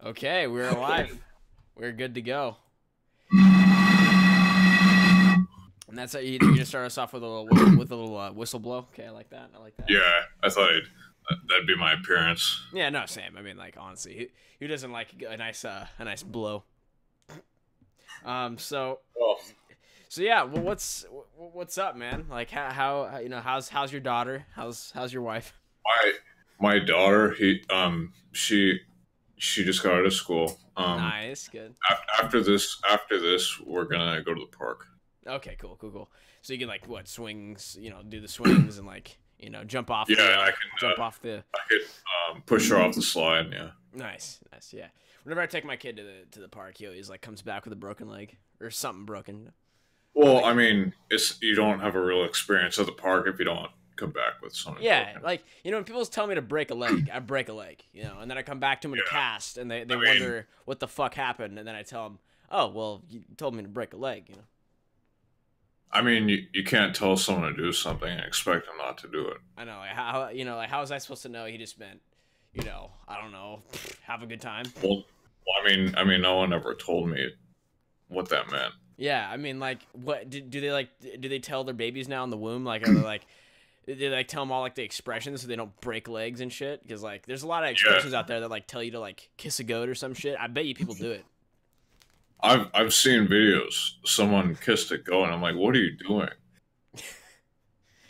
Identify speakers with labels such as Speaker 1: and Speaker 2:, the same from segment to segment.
Speaker 1: Okay, we're alive. We're good to go. And that's how you just start us off with a little whistle blow. Okay, I like that. I like that.
Speaker 2: Yeah, I thought that'd be my appearance.
Speaker 1: Yeah, no, same. I mean, like honestly, who doesn't like a nice blow? So
Speaker 2: Well,
Speaker 1: so yeah. Well, what's up, man? Like how how's your daughter? How's your wife?
Speaker 2: my my daughter, she just got out of school.
Speaker 1: Nice, good.
Speaker 2: After this, we're gonna go to the park.
Speaker 1: Okay, cool. So you can like what swings? Do the swings and like jump off.
Speaker 2: Yeah,
Speaker 1: The,
Speaker 2: I can.
Speaker 1: jump off the.
Speaker 2: I could push her off the slide. Yeah.
Speaker 1: Nice. Yeah. Whenever I take my kid to the park, he always like comes back with a broken leg or something broken.
Speaker 2: Well,
Speaker 1: Like,
Speaker 2: I mean, it's you don't have a real experience at the park if you don't come back with something
Speaker 1: yeah,
Speaker 2: broken.
Speaker 1: like when people tell me to break a leg, I break a leg, and then I come back to them in a
Speaker 2: Yeah.
Speaker 1: cast, and they
Speaker 2: I mean,
Speaker 1: wonder what the fuck happened, and then I tell them, oh well, you told me to break a leg.
Speaker 2: you can't tell someone to do something and expect them not to do it.
Speaker 1: I know, like how like how was I supposed to know he just meant, I don't know, have a good time.
Speaker 2: Well, no one ever told me what that meant.
Speaker 1: Yeah, I mean, like, what do they like? Do they tell their babies now in the womb? Like, are they like, they like tell them all like the expressions so they don't break legs and shit? Because like, there's a lot of expressions
Speaker 2: Yeah,
Speaker 1: out there that like tell you to like kiss a goat or some shit. I bet you people do it.
Speaker 2: I've seen videos. Someone kissed a goat, and I'm like, what are you doing?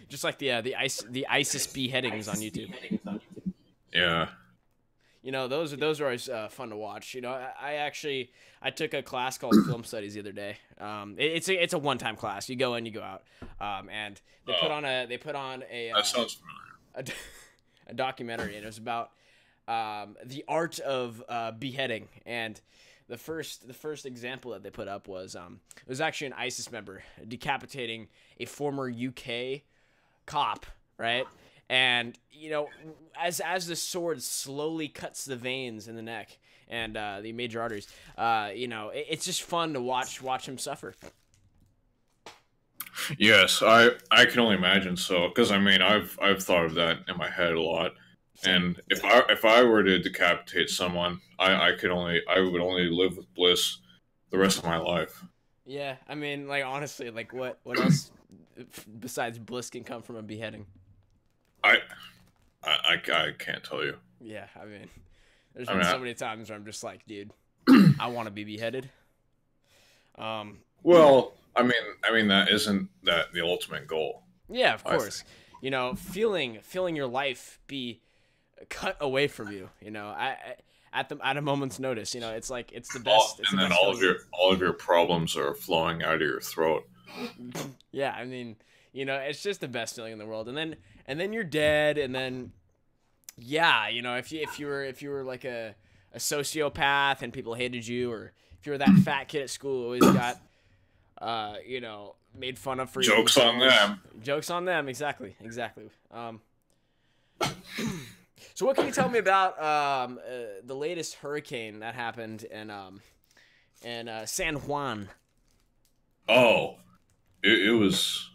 Speaker 1: Just like the ISIS beheadings on YouTube.
Speaker 2: Yeah.
Speaker 1: Those are always fun to watch. I actually I took a class called film studies the other day. It's a one time class. You go in, you go out, and
Speaker 2: Oh,
Speaker 1: they put on
Speaker 2: that sounds familiar.
Speaker 1: a, a documentary, and it was about the art of beheading. And the first example that they put up was it was actually an ISIS member decapitating a former UK cop, right? And as the sword slowly cuts the veins in the neck and the major arteries, it's just fun to watch him suffer.
Speaker 2: Yes, I can only imagine so. Because I've thought of that in my head a lot.
Speaker 1: Same.
Speaker 2: And if I were to decapitate someone, I would only live with bliss the rest of my life.
Speaker 1: Yeah, I mean, like honestly, like what else besides bliss can come from a beheading?
Speaker 2: I I can't tell you.
Speaker 1: Yeah, I mean, there's
Speaker 2: I
Speaker 1: been
Speaker 2: mean,
Speaker 1: so many times where I'm just like, dude, I want to be beheaded. Um,
Speaker 2: well, that isn't that the ultimate goal.
Speaker 1: yeah, of
Speaker 2: I
Speaker 1: course.
Speaker 2: think.
Speaker 1: Feeling your life be cut away from you. At a moment's notice. It's like it's the best. It's the
Speaker 2: And then
Speaker 1: best feeling.
Speaker 2: all of your problems are flowing out of your throat.
Speaker 1: Yeah, I mean, it's just the best feeling in the world. And then you're dead, and then yeah, if you were like a sociopath and people hated you, or if you were that fat kid at school who always got made fun of for eating
Speaker 2: Jokes on
Speaker 1: McDonald's.
Speaker 2: them.
Speaker 1: Jokes on them, exactly. So what can you tell me about the latest hurricane that happened in San Juan?
Speaker 2: Oh, it was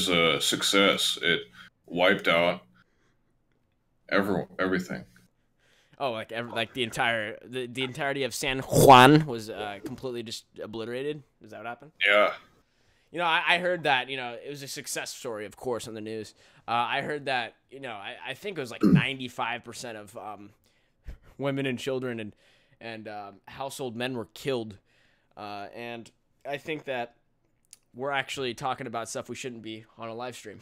Speaker 2: a success. It wiped out everything.
Speaker 1: Oh, like the entirety of San Juan was completely just obliterated. Is that what happened?
Speaker 2: Yeah.
Speaker 1: I heard that, it was a success story, of course, on the news. I heard that, I think it was like 95% of women and children and household men were killed. And I think that we're actually talking about stuff we shouldn't be on a live stream.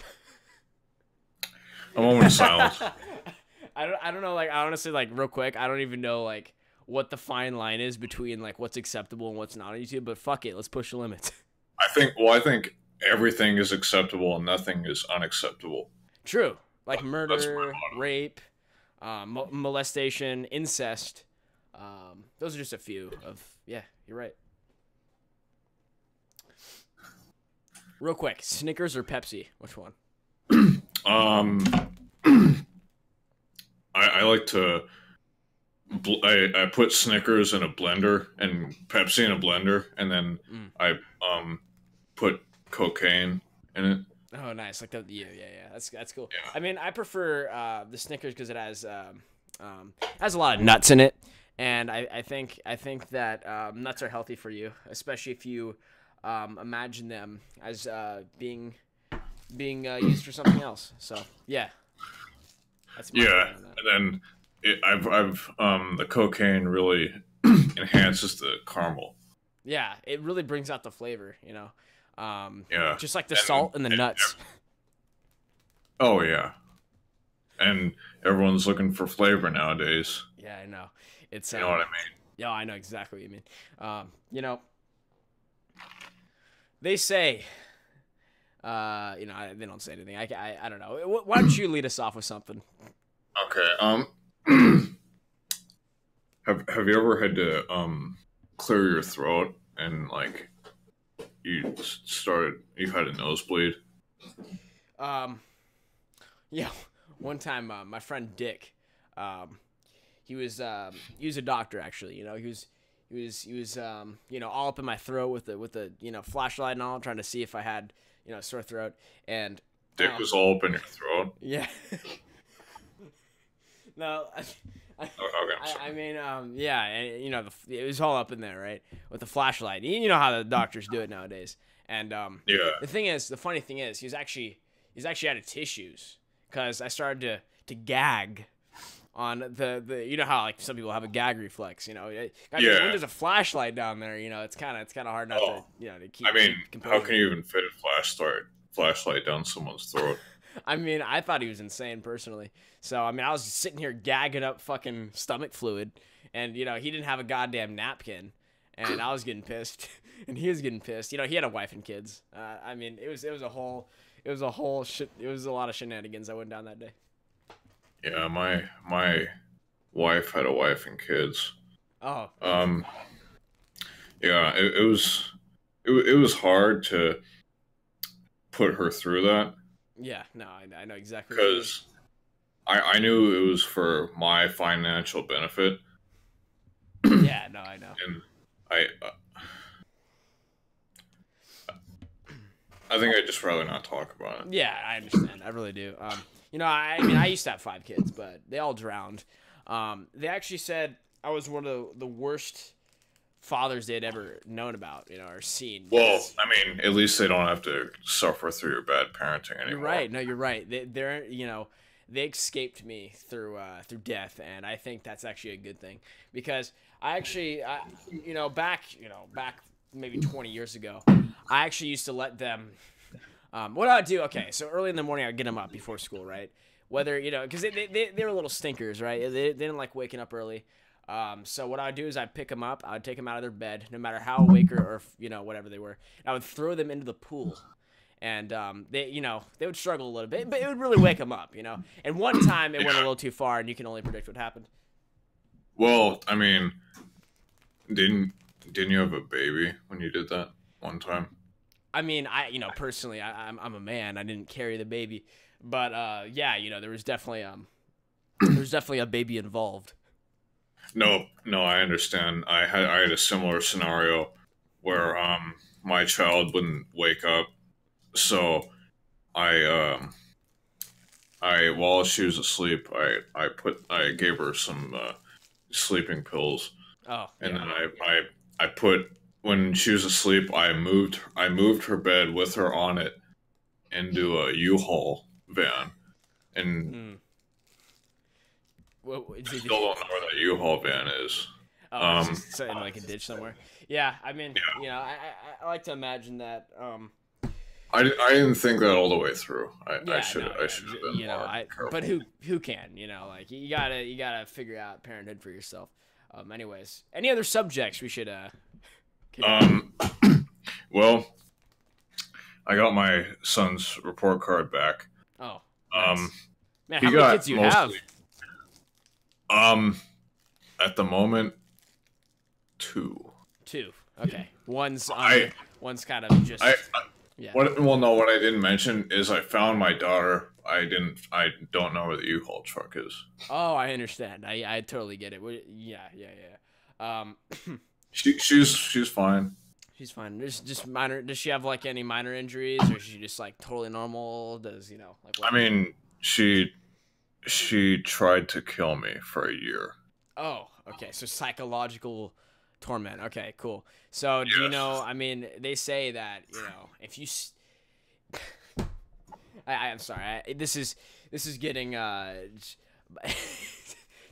Speaker 2: A moment of silence.
Speaker 1: I don't know, like, I honestly, like, real quick, I don't even know, like, what the fine line is between, like, what's acceptable and what's not on YouTube, but fuck it, let's push the limits.
Speaker 2: I think everything is acceptable and nothing is unacceptable.
Speaker 1: True. Like
Speaker 2: That's my
Speaker 1: murder,
Speaker 2: motto.
Speaker 1: rape, molestation, incest. Those are just a few of, yeah, you're right. Real quick, Snickers or Pepsi? Which one?
Speaker 2: Um, I like to. I put Snickers in a blender and Pepsi in a blender, and then
Speaker 1: Mm.
Speaker 2: I put cocaine in it.
Speaker 1: Oh, nice. Like yeah. That's cool.
Speaker 2: Yeah.
Speaker 1: I mean, I prefer the Snickers because it has a lot of nuts in it, And I think that nuts are healthy for you, especially if you imagine them as being used for something else. So yeah, that's my
Speaker 2: Yeah,
Speaker 1: opinion on that.
Speaker 2: and then I've the cocaine really enhances the caramel.
Speaker 1: Yeah, it really brings out the flavor,
Speaker 2: Yeah,
Speaker 1: just like the
Speaker 2: and,
Speaker 1: salt and the nuts.
Speaker 2: oh yeah, and everyone's looking for flavor nowadays.
Speaker 1: Yeah, I know. It's
Speaker 2: You know what I mean?
Speaker 1: yeah, I know exactly what you mean. They say, they don't say anything. I don't know. Why don't you lead us off with something?
Speaker 2: Okay. Have you ever had to clear your throat and like you had a nosebleed?
Speaker 1: Um, yeah, one time, my friend Dick, um, he was a doctor actually. He was all up in my throat with the flashlight and all, trying to see if I had sore throat. And
Speaker 2: Dick was all up in your throat.
Speaker 1: yeah. No, I,
Speaker 2: Oh, okay, I'm
Speaker 1: I
Speaker 2: sorry.
Speaker 1: mean, yeah, and, it was all up in there, right, with the flashlight. You know how the doctors do it nowadays. And
Speaker 2: Yeah,
Speaker 1: the funny thing is, he's actually out of tissues because I started to gag on the how like some people have a gag reflex.
Speaker 2: yeah.
Speaker 1: When there's a flashlight down there, it's kind of hard not to
Speaker 2: Oh,
Speaker 1: to keep
Speaker 2: I mean, how
Speaker 1: composure.
Speaker 2: can you even fit a flashlight down someone's throat?
Speaker 1: I mean, I thought he was insane personally. So I mean, I was sitting here gagging up fucking stomach fluid, and he didn't have a goddamn napkin, and I was getting pissed, and he was getting pissed. He had a wife and kids. I mean, it was a lot of shenanigans that went down that day.
Speaker 2: Yeah, my wife had a wife and kids.
Speaker 1: Oh yeah,
Speaker 2: Um, yeah, it was hard to put her through that
Speaker 1: yeah. No, I know exactly what you mean.
Speaker 2: because I knew it was for my financial benefit,
Speaker 1: Yeah, no, I know.
Speaker 2: and I I think I'd just rather not talk about it.
Speaker 1: Yeah, I understand. I really do. I mean, I used to have 5 kids, but they all drowned. They actually said I was one of the worst fathers they'd ever known about, or seen.
Speaker 2: Well,
Speaker 1: Because
Speaker 2: I mean, at least they don't have to suffer through your bad parenting
Speaker 1: you're
Speaker 2: anymore.
Speaker 1: right. No, you're right. They escaped me through death, and I think that's actually a good thing because back maybe 20 years ago, I actually used to let them. What I would do, okay, so early in the morning, I'd get them up before school, right? Whether, because they were little stinkers, right? They didn't like waking up early. So what I would do is I'd pick them up, I would take them out of their bed, no matter how awake or whatever they were. I would throw them into the pool. And they would struggle a little bit, but it would really wake them up. And one time it went a little too far, and you can only predict what happened.
Speaker 2: Well, I mean, didn't didn't you have a baby when you did that one time?
Speaker 1: I mean, personally, I'm a man. I didn't carry the baby, but yeah, there was definitely a baby involved.
Speaker 2: No, no, I understand. I had a similar scenario where my child wouldn't wake up, so I I while she was asleep, I gave her some sleeping pills,
Speaker 1: Oh
Speaker 2: and
Speaker 1: yeah,
Speaker 2: then I put when she was asleep, I moved her bed with her on it into a U-Haul van, and
Speaker 1: mm.
Speaker 2: I still don't know where that U-Haul van is.
Speaker 1: Oh, it's
Speaker 2: Um,
Speaker 1: just in like a ditch somewhere. Yeah, I mean,
Speaker 2: yeah,
Speaker 1: I like to imagine that.
Speaker 2: I didn't think that all the way through.
Speaker 1: Yeah, no,
Speaker 2: I
Speaker 1: yeah,
Speaker 2: should have been more
Speaker 1: but
Speaker 2: careful.
Speaker 1: who can, like you gotta figure out parenthood for yourself. Anyways, any other subjects we should kick off?
Speaker 2: Um, well, I got my son's report card back.
Speaker 1: Oh,
Speaker 2: Um,
Speaker 1: nice. Man,
Speaker 2: he
Speaker 1: how many kids
Speaker 2: got
Speaker 1: do you have?
Speaker 2: mostly um at the moment two.
Speaker 1: Two. Okay. One's
Speaker 2: I
Speaker 1: one's kind of just
Speaker 2: I
Speaker 1: yeah.
Speaker 2: what well no what I didn't mention is I found my daughter. I don't know where the U-Haul truck is.
Speaker 1: Oh, I understand. I totally get it. Yeah, yeah, yeah.
Speaker 2: She's fine.
Speaker 1: She's fine. There's just minor. Does she have like any minor injuries, or is she just like totally normal? Does like what?
Speaker 2: I mean she tried to kill me for a year.
Speaker 1: Oh, Okay, so psychological torment. Okay, cool. So do you know?
Speaker 2: Yes.
Speaker 1: I mean, they say that if you. I'm sorry. This is getting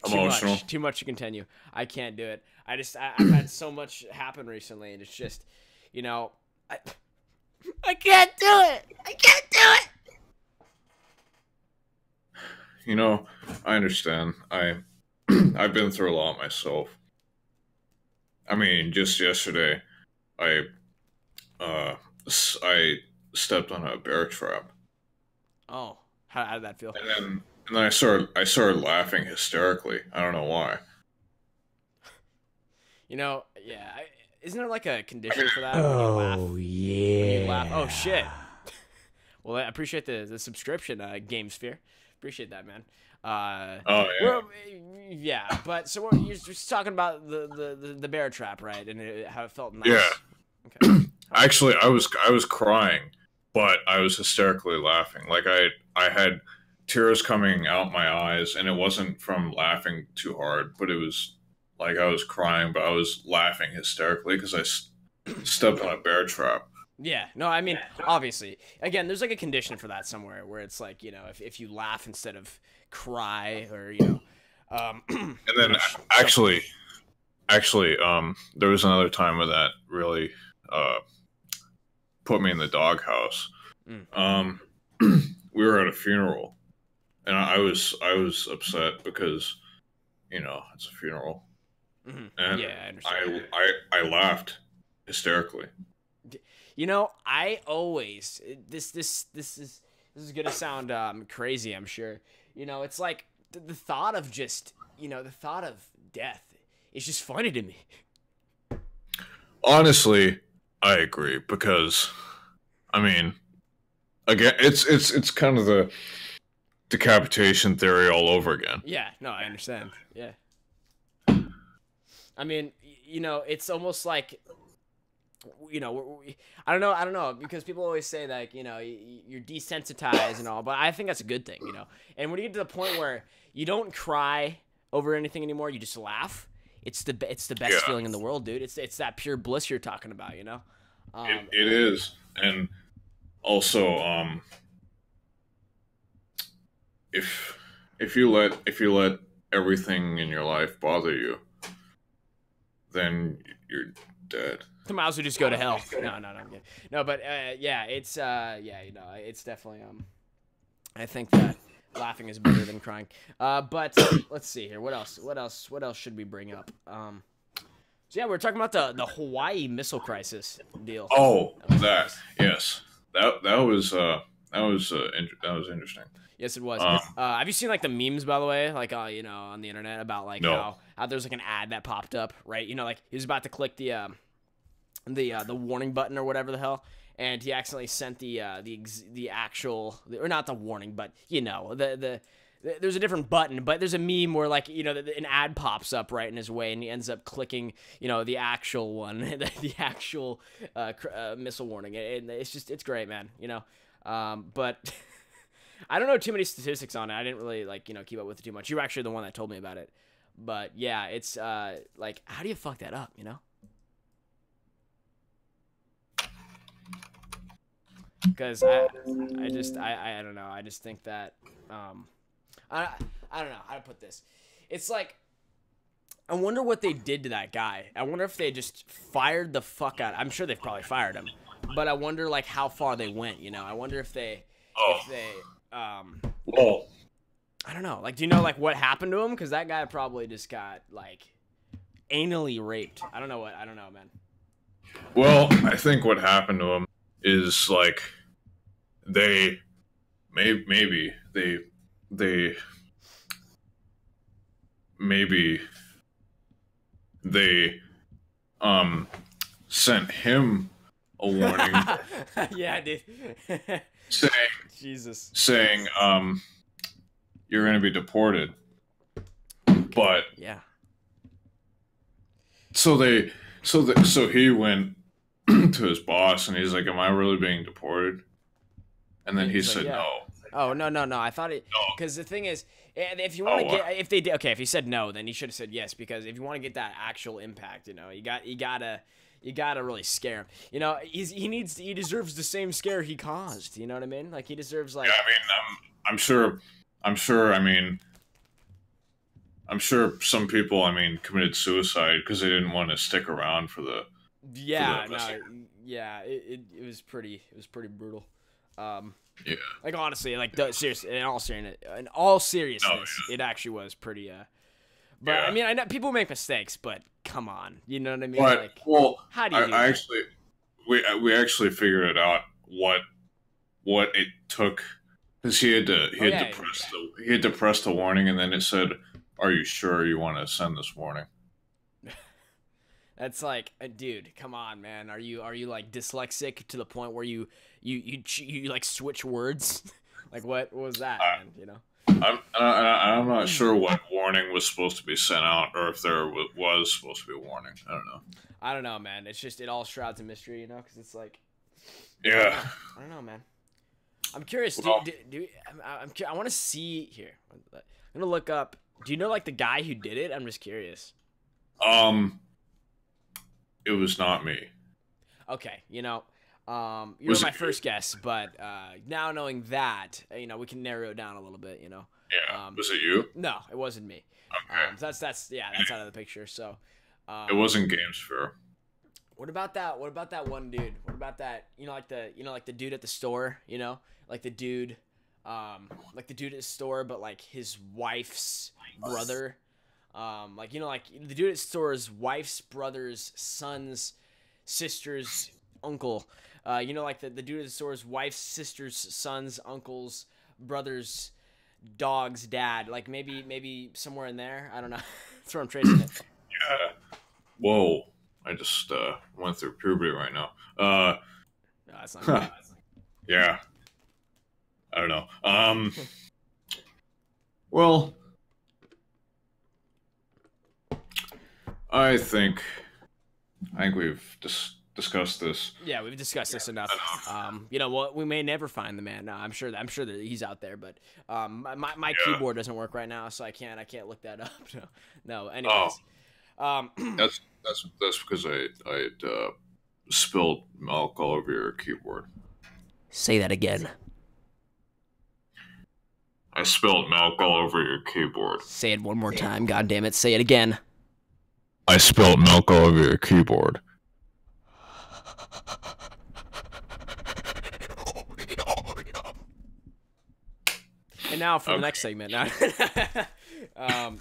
Speaker 2: Emotional.
Speaker 1: too much to continue. I can't do it. I've had so much happen recently, and it's just, you know, I I can't do it. I can't do it.
Speaker 2: You know, I understand. I've been through a lot myself. I mean, just yesterday, I I stepped on a bear trap,
Speaker 1: Oh, how did that feel?
Speaker 2: and then I started laughing hysterically. I don't know why.
Speaker 1: Yeah. Isn't there like a condition
Speaker 2: I
Speaker 1: for that when you laugh?
Speaker 3: Oh
Speaker 1: When you laugh. Oh shit.
Speaker 3: yeah.
Speaker 1: Well, I appreciate the subscription, Game Sphere. Appreciate that, man.
Speaker 2: oh yeah,
Speaker 1: Well, yeah, but so you're just talking about the bear trap, right? And how it felt nice.
Speaker 2: yeah.
Speaker 1: Okay.
Speaker 2: Actually, I was crying, but I was hysterically laughing. Like I had tears coming out my eyes, and it wasn't from laughing too hard, but it was like I was crying, but I was laughing hysterically because stepped on a bear trap.
Speaker 1: Yeah, no, I mean, obviously, again, there's like a condition for that somewhere where it's like, if you laugh instead of cry or,
Speaker 2: And then actually, there was another time where that really uh put me in the doghouse.
Speaker 1: Mm.
Speaker 2: We were at a funeral, and I was upset because it's a funeral, and
Speaker 1: Yeah, I understand.
Speaker 2: I laughed hysterically.
Speaker 1: I always this is gonna sound crazy, I'm sure. It's like the thought of just the thought of death is just funny to me.
Speaker 2: Honestly, I agree because I mean, again, it's kind of the decapitation theory all over again.
Speaker 1: Yeah, no, I understand. Yeah. I mean, it's almost like, I don't know, because people always say that, you're desensitized and all, but I think that's a good thing. And when you get to the point where you don't cry over anything anymore, you just laugh. It's the best
Speaker 2: Yeah.
Speaker 1: feeling in the world, dude. It's that pure bliss you're talking about.
Speaker 2: It is, and also, if you let everything in your life bother you, then you're dead.
Speaker 1: I might as well just go to hell. No, I'm kidding. No, but yeah, it's it's definitely I think that laughing is better than crying. But let's see here. What else should we bring up? So yeah, we're talking about the Hawaii missile crisis deal.
Speaker 2: Oh, that yes, that was interesting.
Speaker 1: Yes, it was.
Speaker 2: Um,
Speaker 1: Have you seen like the memes, by the way, like on the internet about like
Speaker 2: No.
Speaker 1: how there's like an ad that popped up, right? Like he was about to click the warning button or whatever the hell, and he accidentally sent the actual, or not the warning, but there's a different button, but there's a meme where like an ad pops up right in his way, and he ends up clicking the actual one, the actual missile warning, and it's great, man. But I don't know too many statistics on it. I didn't really keep up with it too much. You were actually the one that told me about it, but yeah, it's like, how do you fuck that up? Because I don't know. I just think that I don't know how to put this. It's like, I wonder what they did to that guy. I wonder if they just fired the fuck out. I'm sure they've probably fired him, but I wonder like how far they went. I wonder if they
Speaker 2: well,
Speaker 1: I don't know. Like, do you know like what happened to him? Because that guy probably just got like anally raped. I don't know, man.
Speaker 2: well, I think what happened to him is like they maybe they sent him a warning
Speaker 1: Yeah, dude.
Speaker 2: saying
Speaker 1: Jesus.
Speaker 2: saying you're going to be deported. But
Speaker 1: Yeah.
Speaker 2: so he went to his boss and he's like, "Am I really being deported?" And then he
Speaker 1: He's like,
Speaker 2: said
Speaker 1: "Yeah."
Speaker 2: no.
Speaker 1: Oh, no, no, no. I thought it,
Speaker 2: No.
Speaker 1: because the thing is, if you
Speaker 2: Oh,
Speaker 1: want to get, if they did, okay, if he said no, then he should have said yes, because if you want to get that actual impact, you gotta really scare him. You know, he deserves the same scare he caused. You know what I mean? Like, he deserves, like,
Speaker 2: Yeah, I mean, I'm sure. I'm sure. I mean, I'm sure some people, I mean, committed suicide because they didn't want to stick around for the
Speaker 1: yeah, no,
Speaker 2: investigation.
Speaker 1: yeah, it was pretty brutal.
Speaker 2: Yeah.
Speaker 1: Like, honestly, like, seriously, in all
Speaker 2: No.
Speaker 1: seriousness, it actually was pretty. But I
Speaker 2: Yeah.
Speaker 1: mean, I know people make mistakes, but come on, you know what I mean?
Speaker 2: But
Speaker 1: Like,
Speaker 2: well,
Speaker 1: how do you do
Speaker 2: I
Speaker 1: that?
Speaker 2: actually we actually figured it out what it took because
Speaker 1: Oh yeah,
Speaker 2: he had to press the warning and then it said, "Are you sure you want to send this warning?"
Speaker 1: that's like, dude, come on, man. Are you like dyslexic to the point where you like switch words? Like, what was that, man? You know?
Speaker 2: I'm not sure what warning was supposed to be sent out or if there was supposed to be a warning. I don't know.
Speaker 1: I don't know, man. It's just, it all shrouds in mystery, you know? Because it's like,
Speaker 2: Yeah.
Speaker 1: I don't know, man. I'm curious.
Speaker 2: Well,
Speaker 1: I want to see here. I'm gonna look up. Do you know, like, the guy who did it? I'm just curious.
Speaker 2: um, it was not me.
Speaker 1: Okay, you know, you were
Speaker 2: Was
Speaker 1: my
Speaker 2: it you?
Speaker 1: first guess, but now knowing that, you know, we can narrow it down a little bit. You know,
Speaker 2: Yeah. Was it you?
Speaker 1: no, it wasn't me.
Speaker 2: Okay.
Speaker 1: That's yeah, that's out of the picture. So,
Speaker 2: It wasn't Games Fair.
Speaker 1: what about that? What about that one dude? What about that? Like the dude at the store. You know, like the dude, like the dude at the store, but like his wife's brother. Like the dude at the store's wife's brother's son's sister's uncle. Like the dude at the store's wife's sister's son's uncle's brother's dog's dad. Like, maybe somewhere in there. I don't know. That's where I'm tracing it.
Speaker 2: Yeah. Whoa. I just went through puberty right now.
Speaker 1: No, that's not good.
Speaker 2: Yeah. I don't know. Well, I think we've discussed this.
Speaker 1: Yeah, we've discussed this enough. Well, we may never find the man. No, I'm sure that he's out there, but my
Speaker 2: Yeah.
Speaker 1: keyboard doesn't work right now, so I can't look that up. No.
Speaker 2: Oh,
Speaker 1: Anyways,
Speaker 2: that's because I spilled milk all over your keyboard.
Speaker 1: say that again.
Speaker 2: I spilled milk all over your keyboard.
Speaker 1: Say it one more time. God damn it! Say it again.
Speaker 2: I spilled milk all over your keyboard.
Speaker 1: And now for the
Speaker 2: Okay.
Speaker 1: next segment. um,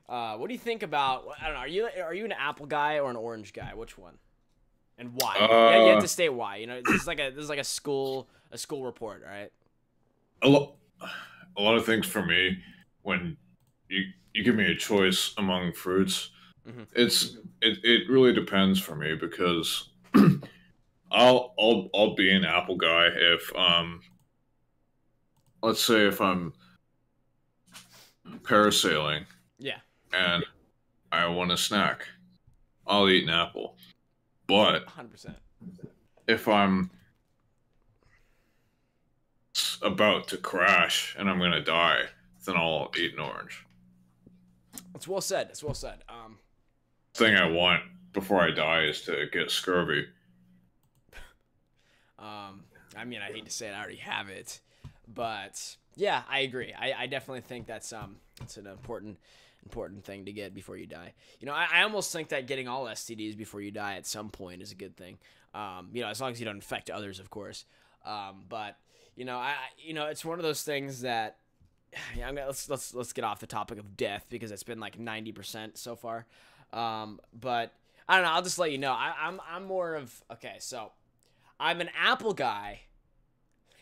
Speaker 1: what do you think about? I don't know. Are you an apple guy or an orange guy? Which one? And why? Yeah, you have to state why. You know, this is like a school report, all right?
Speaker 2: A lot of things for me when you give me a choice among fruits.
Speaker 1: Mhm.
Speaker 2: It really depends for me because I'll be an apple guy if let's say if I'm parasailing
Speaker 1: Yeah.
Speaker 2: and I want a snack, I'll eat an apple. But
Speaker 1: 100%.
Speaker 2: if I'm about to crash and I'm gonna die, then I'll eat an orange.
Speaker 1: It's well said. It's well said.
Speaker 2: Thing I want before I die is to get scurvy.
Speaker 1: I mean, I hate to say it, I already have it, but yeah, I agree. I definitely think that's it's an important thing to get before you die. You know, I almost think that getting all STDs before you die at some point is a good thing. As long as you don't infect others, of course. But it's one of those things that, yeah, let's get off the topic of death because it's been like 90% so far. But I don't know. I'll just let you know. I'm more of, okay. So I'm an apple guy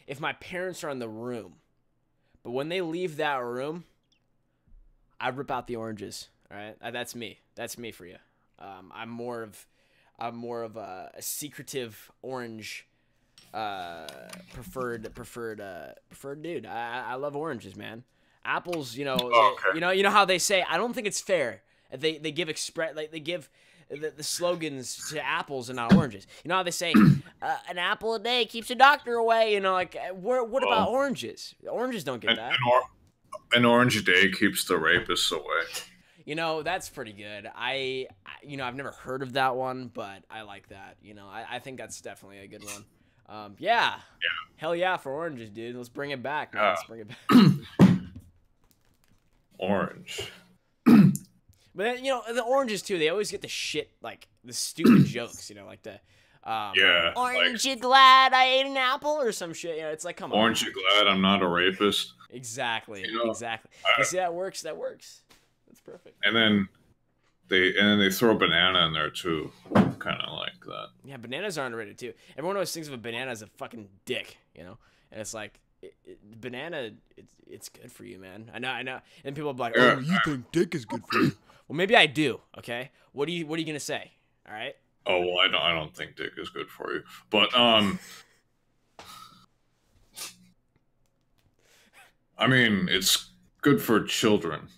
Speaker 1: if my parents are in the room, but when they leave that room, I rip out the oranges. All right, that's me. That's me for you. I'm more of a secretive orange preferred dude. I love oranges, man. Apples,
Speaker 2: Okay.
Speaker 1: you know how they say, I don't think it's fair. They give the slogans to apples and not oranges. You know how they say an apple a day keeps a doctor away. You know, like what about oranges? Oranges don't get that.
Speaker 2: An orange a day keeps the rapists away.
Speaker 1: You know, that's pretty good. I've never heard of that one, but I like that. You know, I think that's definitely a good one. Yeah. Hell yeah for oranges, dude. Let's bring it back, man. Let's bring it back.
Speaker 2: Orange.
Speaker 1: But then, you know, the oranges too, they always get the shit, like the stupid jokes, you know, like the orange, you glad I ate an apple or some shit. You know, it's like, come on.
Speaker 2: Orange, you glad I'm not a rapist?
Speaker 1: Exactly. You know, exactly. You see, that works. That works. That's perfect.
Speaker 2: And then they throw banana in there too, kind of like that.
Speaker 1: Yeah, bananas are underrated too. Everyone always thinks of a banana as a fucking dick, you know, and it's like banana. It's good for you, man. I know. And people are like, "Oh, you think dick is good for you?" Well, maybe I do. Okay. What are you gonna say? All right.
Speaker 2: Oh well, I don't think dick is good for you, but I mean, it's good for children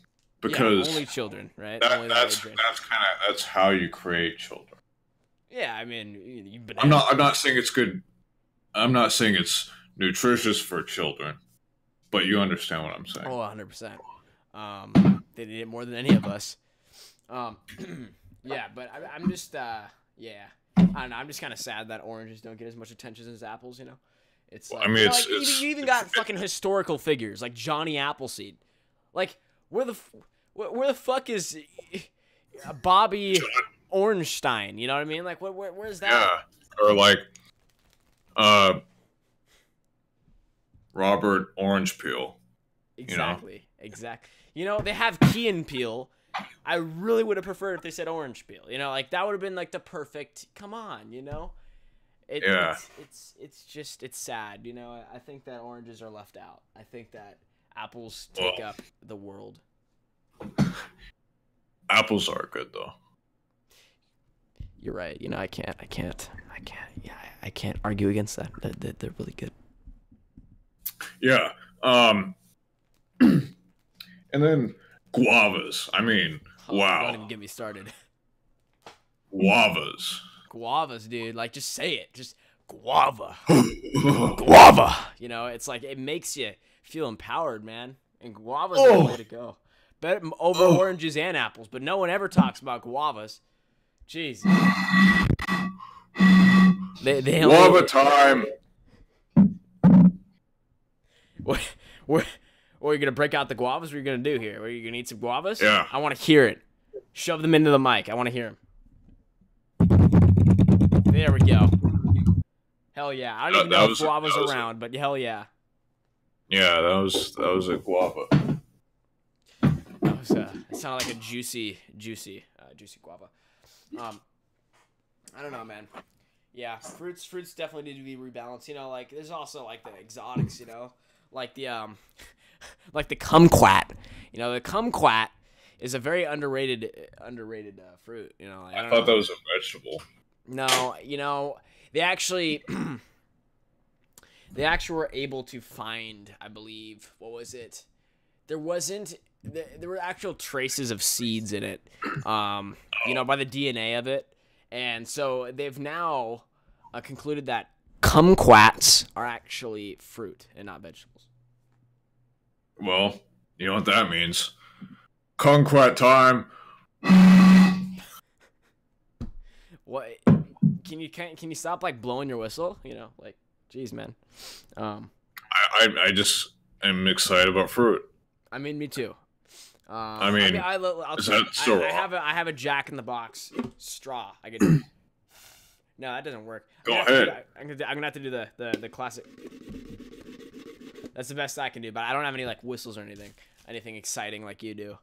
Speaker 2: because
Speaker 1: only children, right?
Speaker 2: That's how you create children.
Speaker 1: Yeah, I mean,
Speaker 2: I'm not saying it's good. I'm not saying it's nutritious for children, but you understand what I'm saying.
Speaker 1: Oh, 100%. They did it more than any of us. Yeah, but I'm just I don't know. I'm just kind of sad that oranges don't get as much attention as apples. You know, it's like, you even got fucking historical figures like Johnny Appleseed. Like where the fuck is Bobby Ornstein? You know what I mean? Like where's that?
Speaker 2: Yeah, or like Robert Orange Peel.
Speaker 1: Exactly. Exactly. You know, they have Key and Peele. I really would have preferred if they said Orange Peel. You know, like that would have been like the perfect. Come on, you know. It's just sad. You know, I think that oranges are left out. I think that apples take up the world.
Speaker 2: Apples are good though.
Speaker 1: You're right. You know, I can't. Yeah, I can't argue against that. They're really good.
Speaker 2: Yeah. And then guavas. I mean, wow.
Speaker 1: Don't even get me started.
Speaker 2: Guavas,
Speaker 1: dude. Like, just say it. Just guava. Guava. You know, it's like it makes you feel empowered, man. And guavas are the way to go. Better over oranges and apples, but no one ever talks about guavas. Jeez. They only...
Speaker 2: Guava time.
Speaker 1: What are you gonna break out the guavas? What are you gonna do here? Are you gonna eat some guavas?
Speaker 2: Yeah.
Speaker 1: I want to hear it. Shove them into the mic. I want to hear them. There we go. Hell yeah! I don't even know if guavas around, but hell yeah.
Speaker 2: Yeah, that was a guava.
Speaker 1: It sounded like a juicy guava. I don't know, man. Yeah, fruits definitely need to be rebalanced. You know, like there's also like the exotics. You know, like the like the kumquat. You know, the kumquat is a very underrated fruit. You know, like,
Speaker 2: I thought that was a vegetable.
Speaker 1: No, you know, they actually were able to find, I believe, what was it? There were actual traces of seeds in it, you know, by the DNA of it. And so they've now concluded that kumquats are actually fruit and not vegetables.
Speaker 2: Well, you know what that means. Kumquat time.
Speaker 1: What? Can you stop like blowing your whistle? You know, like, geez, man.
Speaker 2: I just am excited about fruit.
Speaker 1: I mean, me too.
Speaker 2: I'll
Speaker 1: I have a Jack in the Box straw. I could. No, that doesn't work.
Speaker 2: Go ahead.
Speaker 1: I'm gonna have to do the classic. That's the best I can do, but I don't have any like whistles or anything exciting like you do.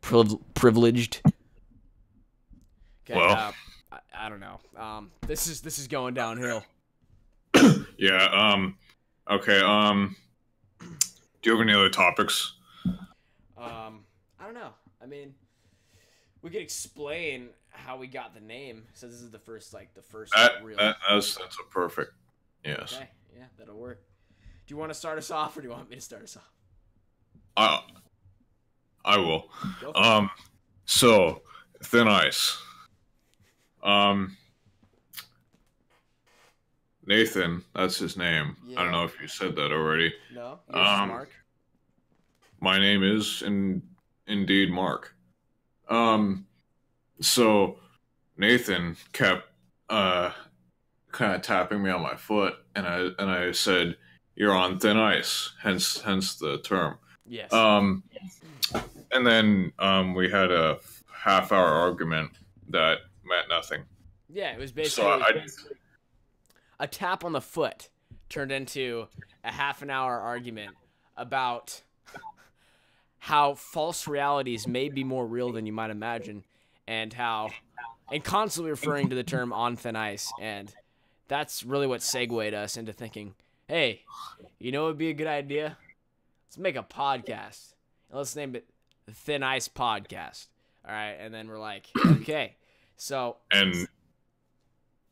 Speaker 1: Privileged. Okay,
Speaker 2: well,
Speaker 1: I don't know. This is going downhill.
Speaker 2: Yeah. Okay. Do you have any other topics?
Speaker 1: I don't know. I mean, we could explain how we got the name. So this is the first real.
Speaker 2: That's a perfect. Yes.
Speaker 1: Okay. Yeah, that'll work. Do you want to start us off, or do you want me to start us off?
Speaker 2: I will. So, thin ice. Um, Nathan, that's his name. I don't
Speaker 1: Yeah.
Speaker 2: know if you said that already.
Speaker 1: No. Yours is
Speaker 2: Um,
Speaker 1: Mark.
Speaker 2: my name is indeed Mark. Um, so Nathan kept uh kind of tapping me on my foot, and I said, "You're on thin ice." Hence the term.
Speaker 1: Yes.
Speaker 2: Um, and then we had a half-hour argument that meant nothing.
Speaker 1: Yeah, it was
Speaker 2: So
Speaker 1: basically a tap on the foot turned into a half an hour argument about how false realities may be more real than you might imagine, and constantly referring to the term on thin ice. And that's really what segued us into thinking, hey, you know what would be a good idea? Let's make a podcast. And let's name it the Thin Ice Podcast. All right. And then we're like, okay. So,
Speaker 2: and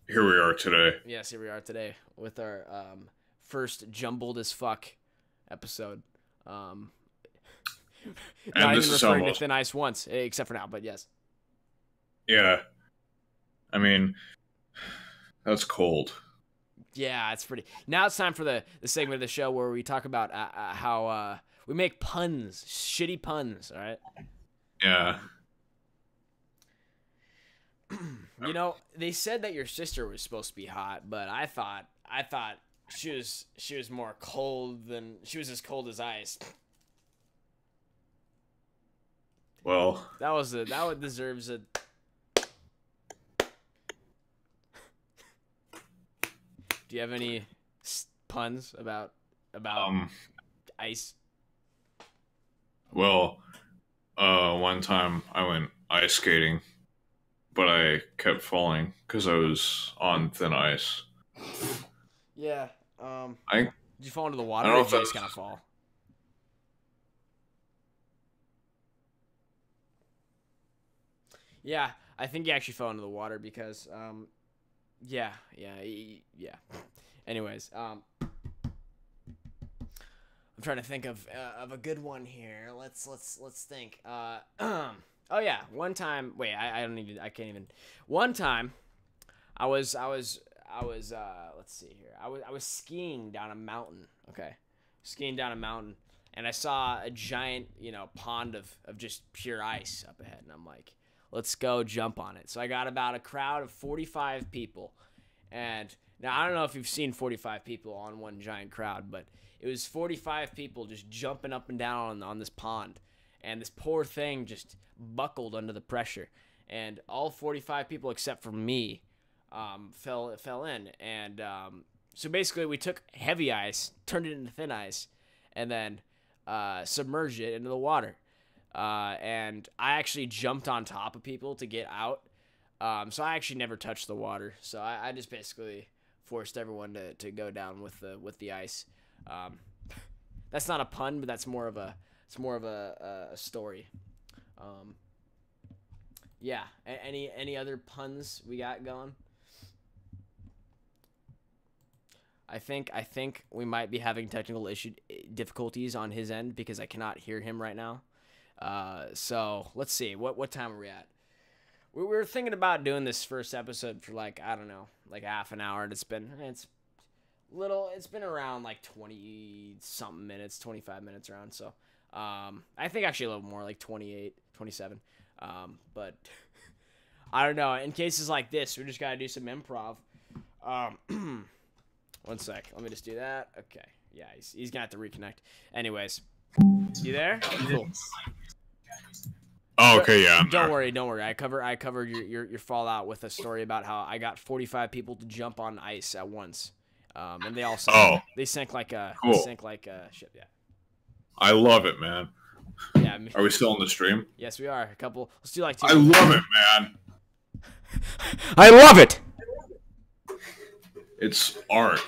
Speaker 2: here we are today.
Speaker 1: yes, here we are today with our first jumbled as fuck episode.
Speaker 2: And
Speaker 1: Not
Speaker 2: this
Speaker 1: even
Speaker 2: is
Speaker 1: referring to
Speaker 2: almost,
Speaker 1: Thin Ice once, except for now, but yes.
Speaker 2: yeah. I mean, that's cold.
Speaker 1: Yeah, it's pretty. Now it's time for the segment of the show where we talk about how we make puns, shitty puns, all right?
Speaker 2: Yeah.
Speaker 1: You know, they said that your sister was supposed to be hot, but I thought she was more cold than she was as cold as ice.
Speaker 2: Well,
Speaker 1: That deserves a. Do you have any puns about ice?
Speaker 2: well, one time I went ice skating, but I kept falling because I was on thin ice.
Speaker 1: Yeah.
Speaker 2: I
Speaker 1: Did you fall into the
Speaker 2: I
Speaker 1: water,
Speaker 2: don't
Speaker 1: or
Speaker 2: know
Speaker 1: did
Speaker 2: if
Speaker 1: you
Speaker 2: that's
Speaker 1: just kind of fall? Yeah, I think you actually fell into the water because, yeah. Anyways, I'm trying to think of a good one here. Let's think. Oh yeah, one time. Wait, I can't even. One time, I was let's see here. I was skiing down a mountain. Okay, skiing down a mountain, and I saw a giant pond of just pure ice up ahead, and I'm like, let's go jump on it. So I got about a crowd of 45 people, and now I don't know if you've seen 45 people on one giant crowd, but it was 45 people just jumping up and down on this pond, and this poor thing just buckled under the pressure, and all 45 people except for me fell in, and so basically we took heavy ice, turned it into thin ice, and then submerged it into the water. And I actually jumped on top of people to get out. So I actually never touched the water. So I just basically forced everyone to go down with the ice. That's not a pun, but that's more of a story. Yeah. Any other puns we got going? I think we might be having technical difficulties on his end because I cannot hear him right now. So let's see. What time are we at? We were thinking about doing this first episode for like, I don't know, like half an hour, and it's been around like 20 something minutes, 25 minutes around. So, I think actually a little more, like 28, 27. But I don't know. In cases like this, we just gotta do some improv. One sec. Let me just do that. Okay. Yeah, he's gonna have to reconnect. Anyways, you there? Cool.
Speaker 2: Oh, okay, yeah.
Speaker 1: Don't worry. I covered your fallout with a story about how I got 45 people to jump on ice at once, and they all sank.
Speaker 2: Oh,
Speaker 1: they sank like a
Speaker 2: cool.
Speaker 1: ship. Yeah.
Speaker 2: I love it, man.
Speaker 1: Yeah.
Speaker 2: Are we still in the stream?
Speaker 1: Yes, we are. A couple. Let's do like two.
Speaker 2: I love it, man.
Speaker 1: I love it.
Speaker 2: It's art.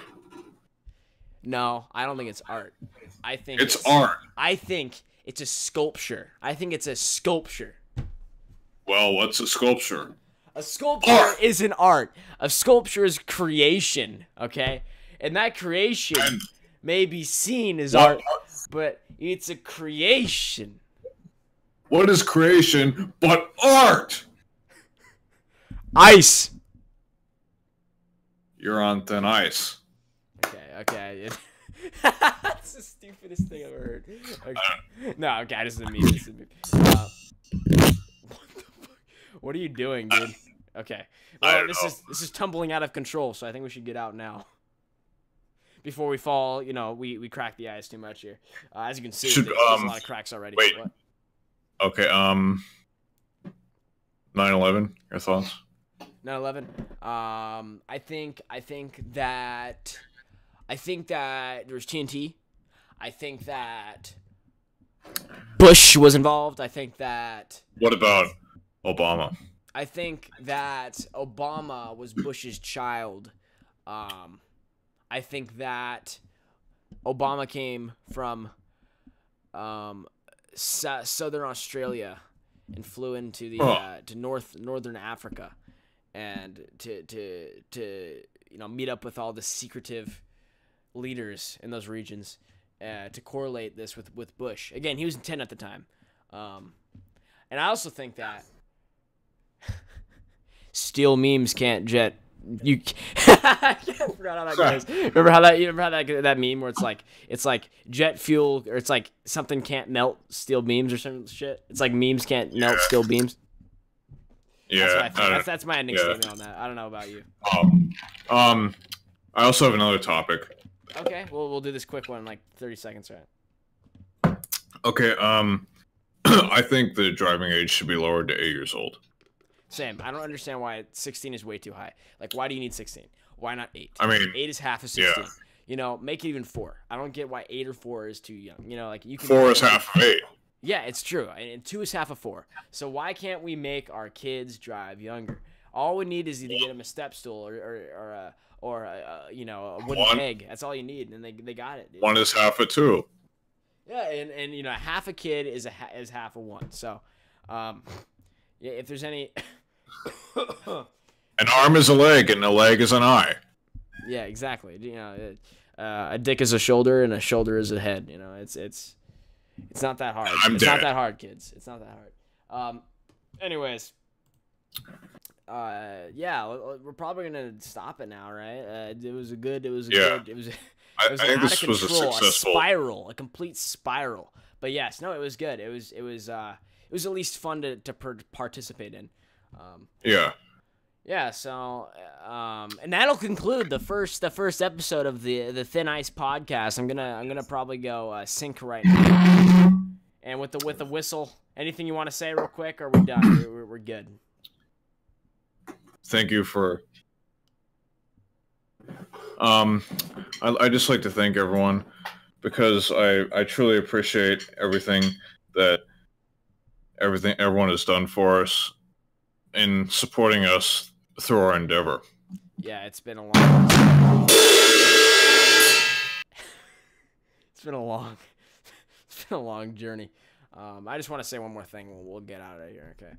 Speaker 1: No, I don't think it's art. I think
Speaker 2: it's art.
Speaker 1: I think it's a sculpture. I think it's a sculpture.
Speaker 2: Well, what's a sculpture?
Speaker 1: A sculpture is an art. A sculpture is creation, okay? And that creation may be seen as art, but it's a creation.
Speaker 2: What is creation but art?
Speaker 1: Ice.
Speaker 2: You're on thin ice.
Speaker 1: Okay. That's the stupidest thing I've ever heard. Okay. No, okay, this is a meme. This is a meme. What the fuck? What are you doing, dude? Okay. Well, this is tumbling out of control, so I think we should get out now. Before we fall, we crack the ice too much here. As you can see, there's a lot of cracks already.
Speaker 2: Wait.
Speaker 1: What?
Speaker 2: Okay, 9/11, your thoughts?
Speaker 1: 9/11. I think that there's TNT. I think that Bush was involved. I think that.
Speaker 2: What about Obama?
Speaker 1: I think that Obama was Bush's child. I think that Obama came from southern Australia and flew into the to northern Africa, and to meet up with all the secretive leaders in those regions to correlate this with Bush. Again, he was 10 at the time, and I also think that steel memes can't jet. You I forgot how that goes. Remember how that meme where it's like jet fuel, or it's like something can't melt steel beams or some shit. It's like memes can't melt steel beams.
Speaker 2: Yeah,
Speaker 1: that's what I think. That's my ending statement on that. I don't know about you.
Speaker 2: I also have another topic.
Speaker 1: Okay, we'll do this quick one in like 30 seconds, right?
Speaker 2: Okay, I think the driving age should be lowered to 8 years old.
Speaker 1: Same. I don't understand why 16 is way too high. Like, why do you need 16? Why not 8?
Speaker 2: I mean,
Speaker 1: 8 is half of 16.
Speaker 2: Yeah.
Speaker 1: Make it even 4. I don't get why 8 or 4 is too young. Like you can.
Speaker 2: 4 is half of 8.
Speaker 1: Yeah, it's true, and 2 is half of 4. So why can't we make our kids drive younger? All we need is either get them a step stool or a wooden peg. That's all you need, and they got it. Dude.
Speaker 2: 1 is half of 2.
Speaker 1: Yeah, and half a kid is half of 1. So, yeah, if there's any.
Speaker 2: An arm is a leg, and a leg is an eye.
Speaker 1: Yeah, exactly. A dick is a shoulder, and a shoulder is a head. It's not that hard. Not that hard, kids. It's not that hard. Anyways, yeah, we're probably gonna stop it now, right? It was
Speaker 2: I think this was a successful
Speaker 1: a complete spiral. But yes, no, it was good. It was at least fun to participate in. Yeah, so and that'll conclude the first episode of the Thin Ice podcast. I'm gonna probably go sync right now. And with the whistle, anything you want to say real quick, or are we done? We're good.
Speaker 2: Thank you for. I just like to thank everyone, because I truly appreciate everything everyone has done for us in supporting us through our endeavor.
Speaker 1: Yeah, it's been a long journey. I just want to say one more thing. We'll get out of here, okay?